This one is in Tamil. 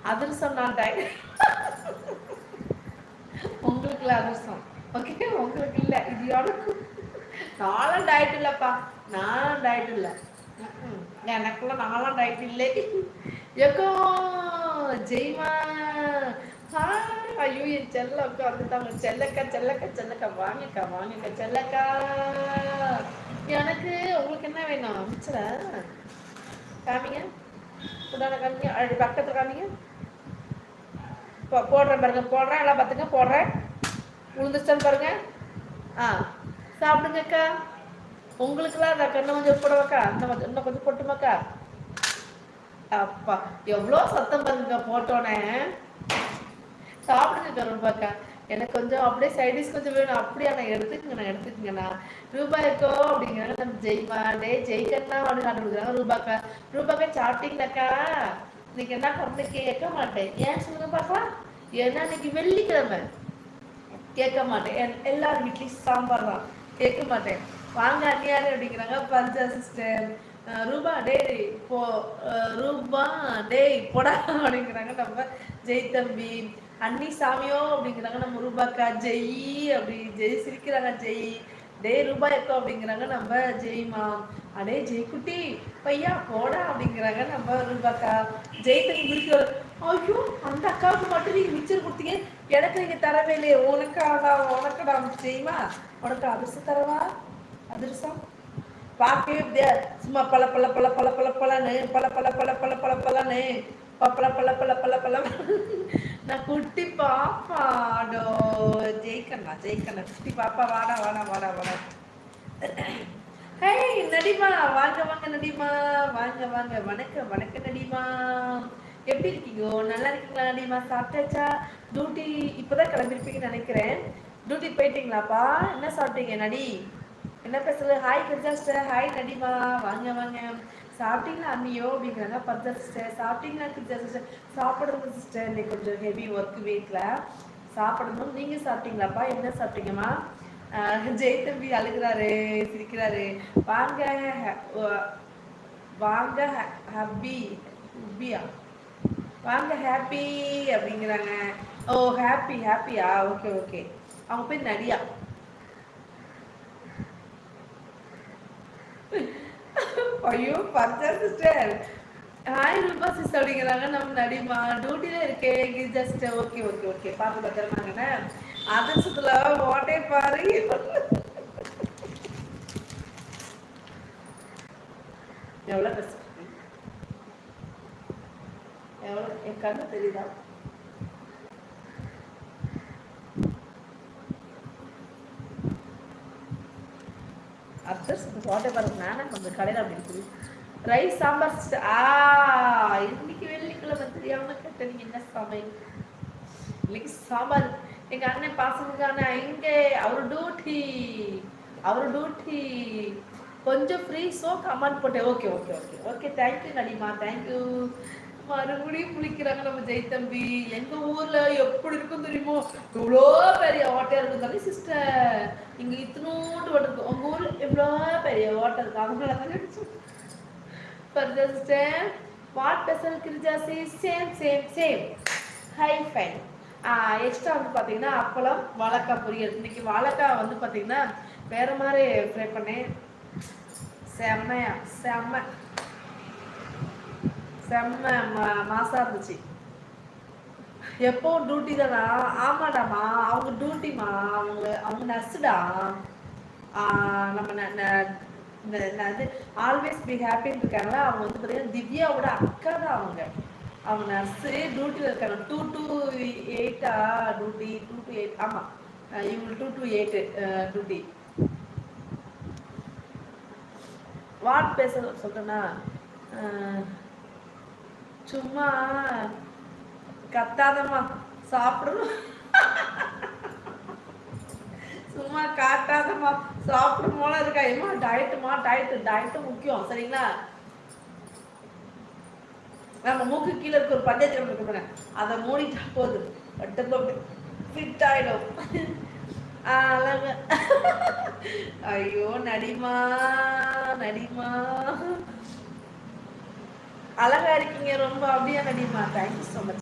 அதிர்ஷ்டம் நான் டயட். உங்களுக்கு இல்லை அதிர்ஷ்டம். ஓகே, உங்களுக்கு இல்லை, இது எனக்கு. நானும் டயட் இல்லைப்பா, நானும் டயட் இல்லை. எனக்குள்ள நானும் டயட் இல்லை. எக்கோ ஜெய்மா. ஐயோ என் செல்லக்கா வந்துட்டாங்க. செல்லக்கா செல்லக்கா செல்லக்கா, வாங்கக்கா வாங்கக்கா செல்லக்கா. எனக்கு உங்களுக்கு என்ன வேணும் மிச்சர காமிங்க, உடான காமிங்க, பக்கத்துல காமிங்க. போடுறேன் பாருங்க, போடுறேன் எல்லாம் பார்த்துங்க, போடுறேன். உளுந்துச்சான்னு பாருங்க. ஆ சாப்பிடுங்கக்கா. உங்களுக்குலாம் அந்த இன்னும் கொஞ்சம் போடுவாக்கா, இன்னும் கொஞ்சம் போட்டுமாக்கா. அப்பா எவ்வளோ சத்தம் பாருங்க போட்டோன்னே. சாப்பிடுங்க ரூபாக்கா. எனக்கு கொஞ்சம் அப்படியே சைடிஷ் கொஞ்சம் வேணும். அப்படியே நான் எடுத்துக்கங்கண்ணா, எடுத்துக்கங்கண்ணா. ரூபாய்க்கோ அப்படிங்கிறாங்க. நம்ம ஜெய்மா டே ஜெய்கண்ணா அப்படின்னு காட்டு கொடுக்குறாங்க. ரூபாக்கா, ரூபாக்கா சாப்பிட்டீங்களாக்கா? இன்னைக்கு என்ன பண்ணு கேட்க மாட்டேன். ஏன் சொல்லுங்க பார்க்கலாம். ஏன்னா இன்னைக்கு வெள்ளிக்கிழமை, கேட்க மாட்டேன். எல்லாரும் வீட்லேயும் சாம்பார் தான், கேட்க மாட்டேன். வாங்க அண்ணியாரு அப்படிங்கிறாங்க. பஞ்சா சிஸ்டர். ரூபா டேய் போ, ரூபா டேய் போடா அப்படிங்கிறாங்க நம்ம ஜெய் தம்பி. அன்னி சாமியோ அப்படிங்கிறாங்க நம்ம ரூபாக்கா. ஜெய் அப்படி ஜெய் சிரிக்கிறாங்க. ஜெய் டே ரூபாய் எக்கோ அப்படிங்கிறாங்க நம்ம ஜெய்மா. அடே ஜெய்குட்டி பையா போடா அப்படிங்கிறாங்க நம்ம ரூபாக்கா. ஜெய் தம்பி முடிக்க. ஐயோ அந்த அக்காவுக்கு மட்டும் நீங்க மிச்சர் கொடுத்தீங்க, எனக்கு நீங்க தரவே இல்லையே. உனக்கடா ஜெய்மா, உனக்கு அதிர்ஷ்டம் தரவா? அதிர்ஷ்டம் பார்க்கவே சும்மா பல பல பல பல பல பலன்னு, பல பல பல பல பல பலன்னு, பல பல பல பல பல. நான் குட்டி பாப்பாடோ. ஜெயிக்கண்ணா ஜெயிக்கண்ணா குட்டி பாப்பா, வாடா வாடா வாடா வாடா. ஹே நடிமா, வாங்க வாங்க நடிமா, வாங்க வாங்க. வணக்கம் வணக்கம் நடிமா, எப்படி இருக்கீங்க? நல்லா இருக்கீங்களா நடிமா? சாப்பிட்டாச்சா? டியூட்டி இப்போதான் கிளம்பிருப்பீங்கன்னு நினைக்கிறேன். டியூட்டி போயிட்டீங்களாப்பா? என்ன சாப்பிட்டீங்க நடி? என்ன பேசுறது? Hi Girija sister. ஹாய் நடிமா, வாங்க வாங்க. சாப்பிட்டீங்களா அண்ணியோ அப்படிங்கிறாங்க பர்ஜா சிஸ்டர். சாப்பிட்டீங்களா கிருஜா சிஸ்டர்? சாப்பிடுறது சிஸ்டர், இன்னைக்கு கொஞ்சம் ஹெவி ஒர்க் வீட்டில், சாப்பிடணும். நீங்கள் சாப்பிட்டீங்களாப்பா? என்ன சாப்பிட்டீங்கம்மா? ஜெய் தம்பி அழுகிறாரு, சிரிக்கிறாரு. வாங்க வாங்க ஹப்பி ஹப்பியா, வாங்க ஹாப்பி அப்படிங்கிறாங்க. ஓ ஹாப்பி ஹாப்பியா, ஓகே ஓகே. அவங்க பேர் நடியா. ஐயோ பர்ஜா சிஸ்டர். ஹாய் ரூபா சிஸ்டர் அப்படிங்கிறாங்க நம்ம நடிமா. டியூட்டில இருக்கேன் Girija sister. Okay okay okay, பார்த்து பத்திரமாங்கண்ணே. அதிர்ஷ்டத்துல ஓட்டே பாரு. எவ்வளோ கஷ்டம், எவ்வளோ என் கண்ணு தெரியுதா? அதிர்ஷ்டத்துக்கு ஓட்டே பாருங்க. நானே கொஞ்சம் கடையில் அப்படி இருக்குது. Rice sambar sister. இன்னைக்கு வெள்ளிக்கிழமை தெரியாம கேட்ட நீங்க என்ன சமையல்? இன்னைக்கு சாம்பார். எங்க அண்ணன் பாசனுக்கான இங்கே அவர் டியூட்டி, அவர் டியூட்டி கொஞ்சம் ஃப்ரீ. ஸோ கமெண்ட் போட்டேன். Okay okay okay okay, thank you நடிமா, தேங்க்யூ. மறுபடியும் குளிக்கிறாங்க நம்ம ஜெய் தம்பி. எங்க ஊர்ல எப்படி இருக்கும் தெரியுமோ, இவ்வளோ பெரிய ஓட்டையா இருக்கும் தானே சிஸ்டர். இங்க இத்தனோண்டு ஓட்டை இருக்கும். உங்க ஊர்ல எவ்வளோ பெரிய ஓட்டை இருக்கு. அவங்கள பர்ஜா சிஸ்டர். வாட் ஸ்பெஷல் கிரிஜாசி? Same same same, hi fine. Extra வந்து பார்த்தீங்கன்னா அப்பளம், வாழைக்காய் பொரியல். இன்னைக்கு வாழைக்காய் வந்து பார்த்தீங்கன்னா வேற மாதிரி ஃப்ரை பண்ணேன். செம்மையா செம்ம செம்ம மாசா இருந்துச்சு. எப்போ டியூட்டி தானா? ஆமாடாமா, அவங்க டியூட்டிமா. அவங்க நர்ஸுடா. நம்ம ஆல்வேஸ் பி ஹாப்பின்னு இருக்காங்களா, அவங்க வந்து பார்த்தீங்கன்னா திவ்யாவோட அக்கா தான் அவங்க. அவங்க நர்ஸு டியூட்டியில் இருக்காங்க. 2 to 8 டியூட்டி. 2 to 8. ஆமாம், இவங்க 2 to 8 டியூட்டி. வாட் பேச சொல்கிறேன்னா, சும்மா கத்தாதம்மா, சாப்பிடணும். சும்மா காட்டாதம்மா, சாப்பிடும் போல இருக்கா. ஏமா டயட்டுமா, டயட்டு முக்கியம் சரிங்களா. நம்ம மூக்கு கீழே இருக்க ஒரு பஞ்சாயத்து கொடுக்குறேன், அதை மூடிட்டா போதும், ஃபிட் ஆயிடும். அழகு. ஐயோ நடிமா, நடிமா அழகா இருக்கீங்க ரொம்ப. அப்படியா நடிமா? Thank you so much.